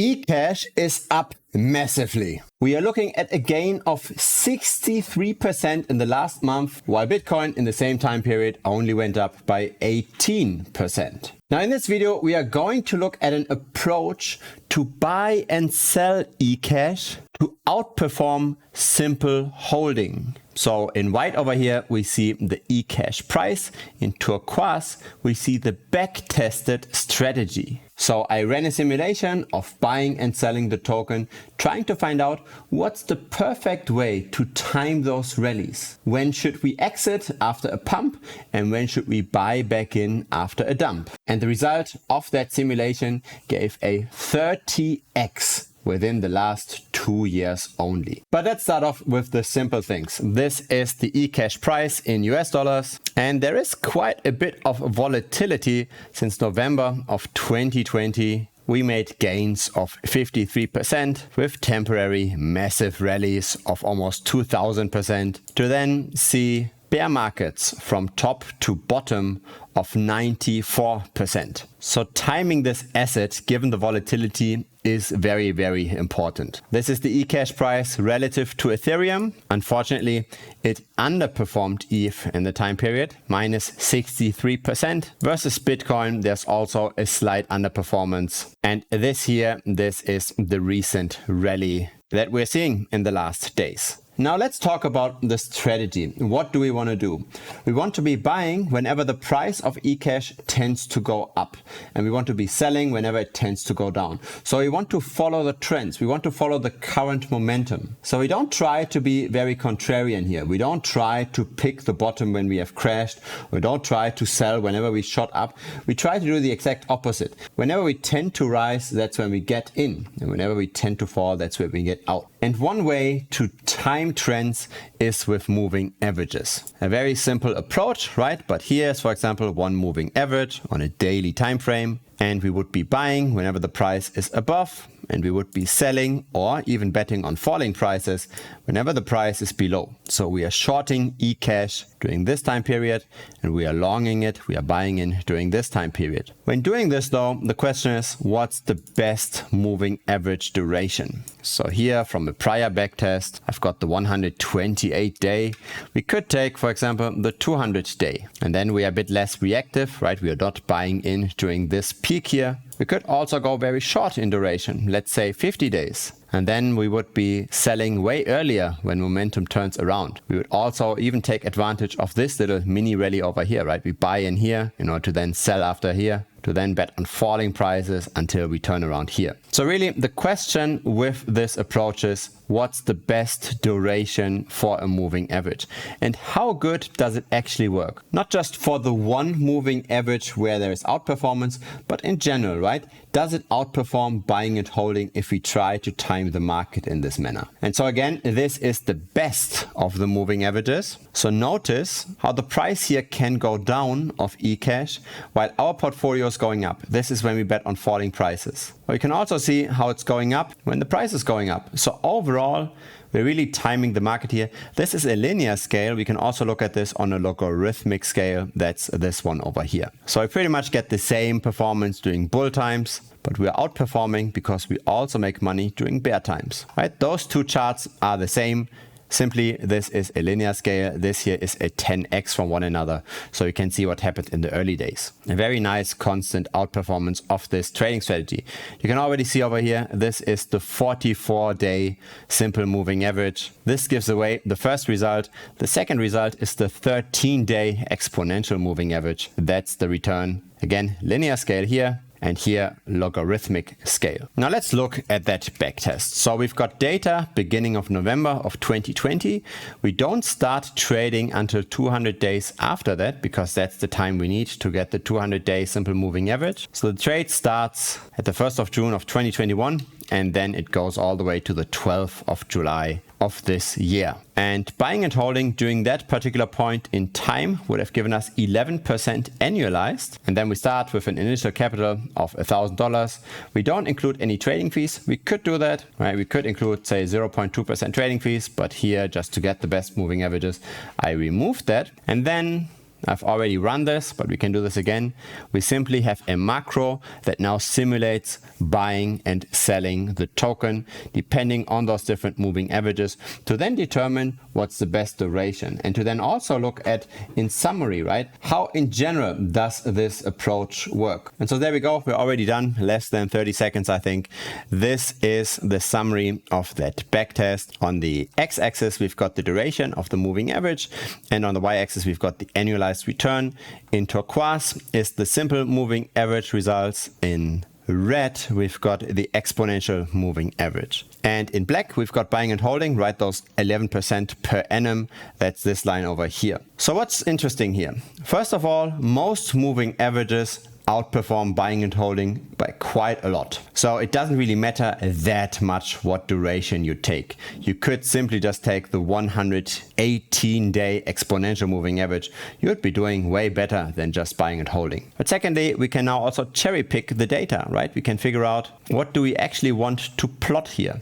eCash is up massively. We are looking at a gain of 63% in the last month, while Bitcoin in the same time period only went up by 18%. Now in this video, we are going to look at an approach to buy and sell eCash to outperform simple holding. So in white over here, we see the eCash price. In turquoise, we see the back-tested strategy. So I ran a simulation of buying and selling the token, trying to find out what's the perfect way to time those rallies. When should we exit after a pump and when should we buy back in after a dump? And the result of that simulation gave a 30x within the last 2 years only. But let's start off with the simple things. This is the eCash price in US dollars, and there is quite a bit of volatility since November of 2020. We made gains of 53% with temporary massive rallies of almost 2000% to then see bear markets from top to bottom of 94%. So timing this asset, given the volatility, is very, very important. This is the eCash price relative to Ethereum. Unfortunately, it underperformed ETH in the time period, minus 63%. Versus Bitcoin, there's also a slight underperformance. And this is the recent rally that we're seeing in the last days. Now let's talk about the strategy. What do we want to do? We want to be buying whenever the price of eCash tends to go up, and we want to be selling whenever it tends to go down. So we want to follow the trends. We want to follow the current momentum. So we don't try to be very contrarian here. We don't try to pick the bottom when we have crashed. We don't try to sell whenever we shot up. We try to do the exact opposite. Whenever we tend to rise, that's when we get in. And whenever we tend to fall, that's where we get out. And one way to time trends is with moving averages. A very simple approach, right? But here's, for example, one moving average on a daily time frame. And we would be buying whenever the price is above, and we would be selling or even betting on falling prices whenever the price is below. So we are shorting eCash during this time period, and we are longing it, we are buying in during this time period. When doing this though, the question is, what's the best moving average duration? So here from the prior backtest, I've got the 128 day. We could take, for example, the 200 day, and then we are a bit less reactive, right? We are not buying in during this peak here. We could also go very short in duration, let's say 50 days. And then we would be selling way earlier when momentum turns around. We would also even take advantage of this little mini rally over here, right? We buy in here in order to then sell after here, to then bet on falling prices until we turn around here. So really the question with this approach is, what's the best duration for a moving average? And how good does it actually work? Not just for the one moving average where there is outperformance, but in general, right? Does it outperform buying and holding if we try to time the market in this manner? And so again, this is the best of the moving averages. So notice how the price here can go down of eCash while our portfolio is going up. This is when we bet on falling prices. Or you can also see how it's going up when the price is going up. So overall, we're really timing the market here. This is a linear scale. We can also look at this on a logarithmic scale. That's this one over here. So I pretty much get the same performance during bull times, but we are outperforming because we also make money during bear times, right? Those two charts are the same. Simply, this is a linear scale. This here is a 10x from one another. So you can see what happened in the early days. A very nice constant outperformance of this trading strategy. You can already see over here, this is the 44-day simple moving average. This gives away the first result. The second result is the 13-day exponential moving average. That's the return. Again, linear scale here. And here, logarithmic scale. Now let's look at that backtest. So we've got data beginning of November of 2020. We don't start trading until 200 days after that, because that's the time we need to get the 200-day simple moving average. So the trade starts at the 1st of June of 2021, and then it goes all the way to the 12th of July of this year. And buying and holding during that particular point in time would have given us 11% annualized. And then we start with an initial capital of $1,000. We don't include any trading fees. We could do that, right? We could include, say, 0.2% trading fees, but here, just to get the best moving averages, I removed that. And then I've already run this, but we can do this again. We simply have a macro that now simulates buying and selling the token depending on those different moving averages to then determine what's the best duration, and to then also look at, in summary, right, how in general does this approach work. And so there we go. We're already done. Less than 30 seconds, I think. This is the summary of that backtest. On the x-axis, we've got the duration of the moving average, and on the y-axis, we've got the annualized return. In turquoise is the simple moving average results. In red, we've got the exponential moving average. And in black, we've got buying and holding, right? Those 11% per annum. That's this line over here. So what's interesting here? First of all, most moving averages outperform buying and holding by quite a lot. So it doesn't really matter that much what duration you take. You could simply just take the 118-day exponential moving average. You'd be doing way better than just buying and holding. But secondly, we can now also cherry pick the data, right? We can figure out what do we actually want to plot here.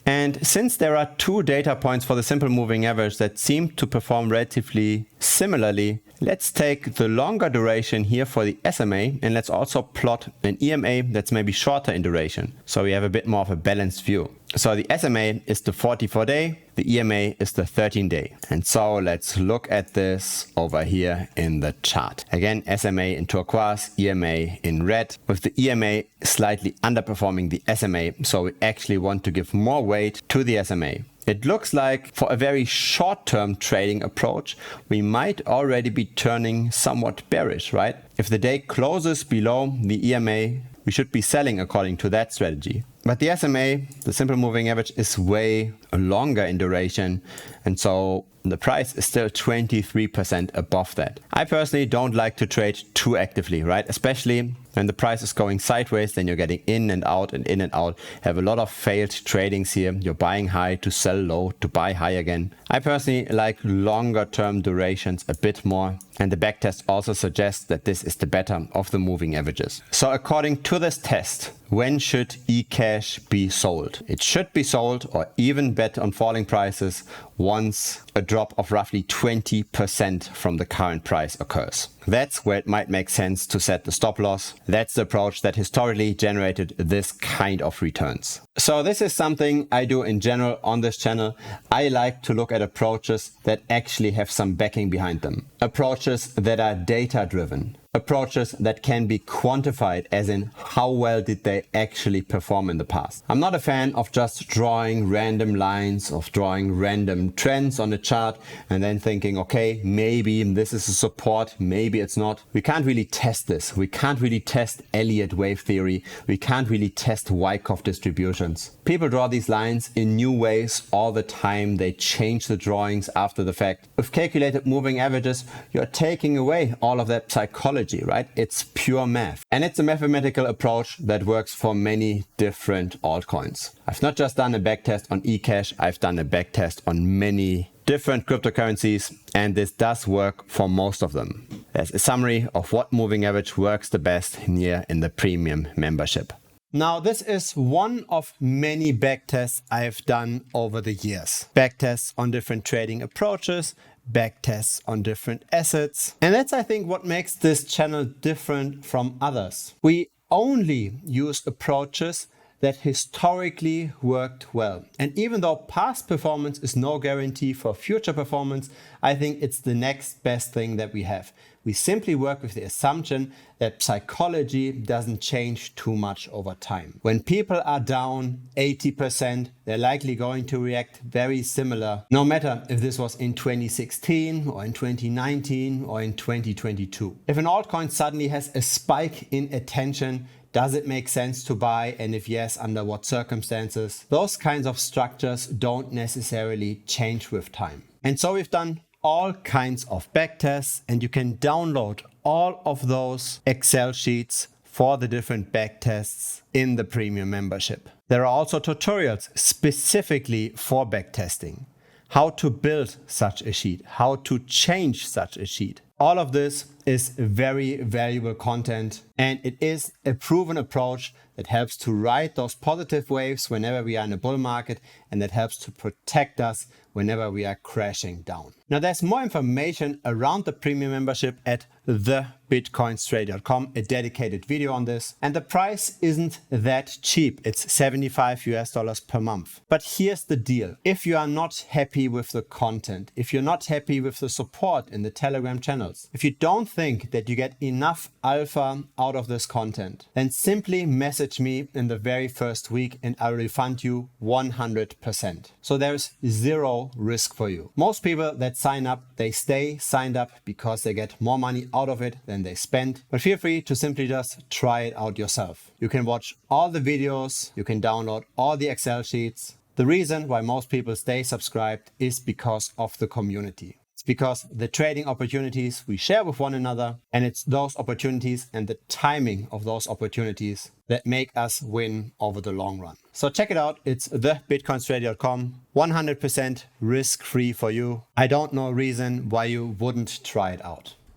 And since there are two data points for the simple moving average that seem to perform relatively similarly, let's take the longer duration here for the SMA, and let's also plot an EMA that's maybe shorter in duration, so we have a bit more of a balanced view. So the SMA is the 44-day, the EMA is the 13-day. And so let's look at this over here in the chart. Again, SMA in turquoise, EMA in red, with the EMA slightly underperforming the SMA, so we actually want to give more weight to the SMA. It looks like for a very short-term trading approach, we might already be turning somewhat bearish, right? If the day closes below the EMA, we should be selling according to that strategy. But the SMA, the simple moving average, is way longer in duration, and so the price is still 23% above that. I personally don't like to trade too actively, right? Especially when the price is going sideways, then you're getting in and out and in and out. Have a lot of failed tradings here. You're buying high to sell low to buy high again. I personally like longer term durations a bit more, and the backtest also suggests that this is the better of the moving averages. So according to this test, when should eCash be sold? It should be sold or even bet on falling prices once a drop of roughly 20% from the current price occurs. That's where it might make sense to set the stop loss. That's the approach that historically generated this kind of returns. So this is something I do in general on this channel. I like to look at approaches that actually have some backing behind them. Approaches that are data driven. Approaches that can be quantified, as in how well did they actually perform in the past. I'm not a fan of just drawing random lines, of drawing random trends on a chart and then thinking, okay, maybe this is a support, maybe it's not. We can't really test this. We can't really test Elliott wave theory. We can't really test Wyckoff distributions. People draw these lines in new ways all the time. They change the drawings after the fact. With calculated moving averages, you're taking away all of that psychology, right? It's pure math. And it's a mathematical approach that works for many different altcoins. I've not just done a backtest on eCash, I've done a backtest on many different cryptocurrencies, and this does work for most of them. There's a summary of what moving average works the best here in the premium membership. Now, this is one of many backtests I've done over the years. Backtests on different trading approaches, backtests on different assets. And that's, I think, what makes this channel different from others. We only use approaches that historically worked well. And even though past performance is no guarantee for future performance, I think it's the next best thing that we have. We simply work with the assumption that psychology doesn't change too much over time. When people are down 80%, they're likely going to react very similar, no matter if this was in 2016 or in 2019 or in 2022. If an altcoin suddenly has a spike in attention, does it make sense to buy? And if yes, under what circumstances? Those kinds of structures don't necessarily change with time. And so we've done all kinds of backtests, and you can download all of those Excel sheets for the different backtests in the premium membership. There are also tutorials specifically for backtesting. How to build such a sheet, how to change such a sheet. All of this is very valuable content, and it is a proven approach that helps to ride those positive waves whenever we are in a bull market, and that helps to protect us whenever we are crashing down. Now, there's more information around the premium membership at thebitcoinstrader.com, a dedicated video on this. And the price isn't that cheap. It's $75 per month. But here's the deal. If you are not happy with the content, if you're not happy with the support in the Telegram channels, if you don't think that you get enough alpha out of this content, then simply message me in the very first week and I will refund you 100%. So there's zero risk for you. Most people that sign up, they stay signed up because they get more money out of it than they spend. But feel free to simply just try it out yourself. You can watch all the videos, you can download all the Excel sheets. The reason why most people stay subscribed is because of the community. It's because the trading opportunities we share with one another, and it's those opportunities and the timing of those opportunities that make us win over the long run. So check it out. It's thebitcoinstrader.com, 100% risk-free for you. I don't know a reason why you wouldn't try it out.